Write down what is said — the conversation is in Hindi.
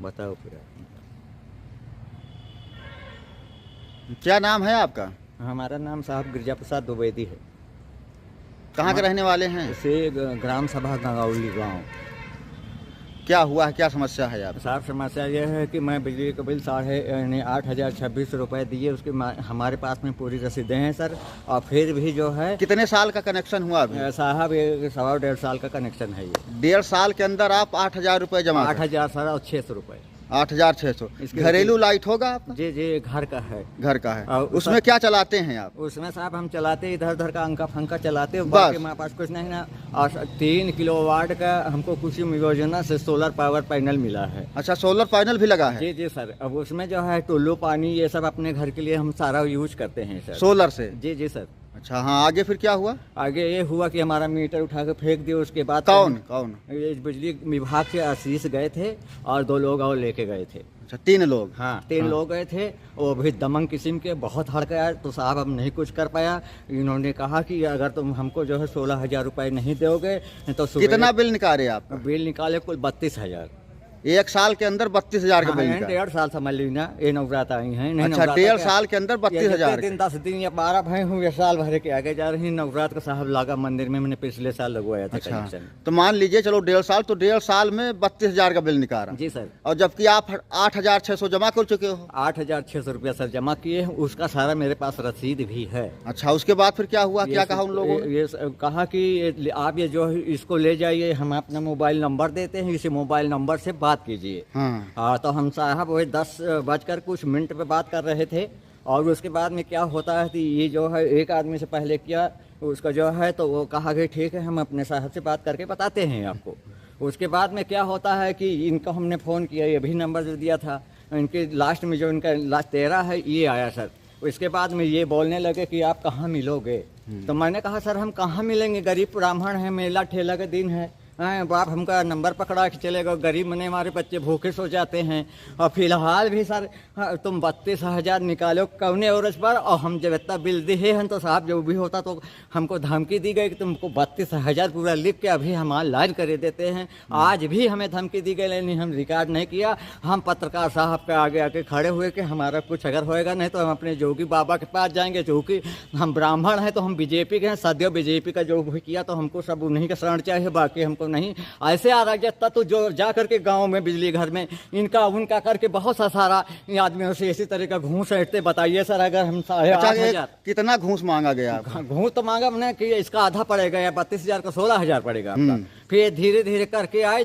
बताओ फिर। क्या नाम है आपका? हमारा नाम साहब गिरजा प्रसाद द्विवेदी है। कहाँ के रहने वाले हैं? से ग्राम सभा गंगावली गाँव। क्या हुआ है, क्या समस्या है आप? साहब समस्या यह है कि मैं बिजली का बिल 8,026 रुपये दिए, उसके हमारे पास में पूरी रसीदें हैं सर। और फिर भी जो है कितने साल का कनेक्शन हुआ अभी? साहब ये 1.5 साल का कनेक्शन है ये। 1.5 साल के अंदर आप 8,000 रुपये जमा 8,000 सर और 600 रुपये। 8,600। इसके घरेलू लाइट होगा आपका? जी जी, घर का है। घर का है। और उसमें क्या चलाते हैं आप? उसमें साहब हम चलाते इधर उधर का अंका फंका चलाते, बस। बाकी हमारे पास कुछ नहीं ना। और 3 किलोवाट का हमको कुछ योजना से सोलर पावर पैनल मिला है। अच्छा, सोलर पैनल भी लगा है? जी जी सर। अब उसमें जो है टुल्लू पानी ये सब अपने घर के लिए हम सारा यूज करते हैं सर। सोलर से? जी जी सर। अच्छा, हाँ, आगे फिर क्या हुआ? आगे ये हुआ कि हमारा मीटर उठा के फेंक दिया। उसके बाद कौन? ये बिजली विभाग से आशीष गए थे और 2 लोग और लेके गए थे। अच्छा, 3 लोग? हाँ, 3 लोग गए थे। वो भी दमंग किस्म के, बहुत हड़काया। तो साहब अब नहीं कुछ कर पाया। इन्होंने कहा कि अगर तुम हमको जो है 16,000 रुपये नहीं दोगे तो कितना बिल निकाले आप? बिल निकाले कुल 32,000। 1 साल के अंदर 32,000 का बिल निकाला? 1.5 साल समझ लीजिए ना, ये नवरात आई है। अच्छा, 1.5 साल के अंदर 32,000? दिन 10 दिन या 12 भय हूँ या साल भर के आगे जा रही नवरात का साहब लागा मंदिर में मैंने पिछले साल लगवाया था अच्छा, कनेक्शन। तो मान लीजिए चलो 1.5 साल, तो 1.5 साल में 32,000 का बिल निकाला? जी सर। और जबकि आप 8,600 जमा कर चुके हो? 8,600 रुपया सर जमा किए हैं, उसका सारा मेरे पास रसीद भी है। अच्छा, उसके बाद फिर क्या हुआ, क्या कहा उन लोगों ने? ये कहा कि आप ये जो है इसको ले जाइए, हम अपना मोबाइल नंबर देते हैं, इसी मोबाइल नंबर से बात कीजिए। हाँ। तो हम साहब वही 10 बजकर कुछ मिनट पे बात कर रहे थे। और उसके बाद में क्या होता है कि ये जो है एक आदमी से पहले किया, उसका जो है तो वो कहा कि ठीक है हम अपने साहब से बात करके बताते हैं आपको। उसके बाद में क्या होता है कि इनको हमने फ़ोन किया, ये भी नंबर जो दिया था, इनके लास्ट में जो इनका लास्ट 13 है ये आया सर। उसके बाद में ये बोलने लगे कि आप कहाँ मिलोगे। तो मैंने कहा सर हम कहाँ मिलेंगे, गरीब ब्राह्मण है, मेला ठेला का दिन है। बाप हमका नंबर पकड़ा के चलेगा, गरीब मने हमारे बच्चे भूखे सो जाते हैं। और फिलहाल भी सर तुम 32,000 निकालो कौने औरज पर, और हम जब इतना बिल दिए हैं तो साहब जो भी होता तो हमको धमकी दी गई कि तुमको 32,000 पूरा लिख के अभी हम ऑनलाइन कर देते हैं। आज भी हमें धमकी दी गई, लेकिन हम रिकॉर्ड नहीं किया। हम पत्रकार साहब के आगे आके खड़े हुए कि हमारा कुछ अगर होएगा नहीं तो हम अपने जोगी बाबा के पास जाएंगे। चूँकि हम ब्राह्मण हैं तो हम बीजेपी के हैं, सदैव बीजेपी का जो भी किया तो हमको सब उन्हीं का शरण चाहिए, बाकी हमको नहीं। ऐसे अराजकता तो जो जा करके गांव में बिजली घर में इनका उनका करके बहुत सा सारा आदमियों से इसी तरह का घूस ऐठते। बताइए सर, अगर हम 8,500 कितना घूस मांगा गया? घूस तो मांगा हमने कि इसका आधा पड़ेगा या 32,000 का 16,000 पड़ेगा आपका। फिर धीरे धीरे करके आए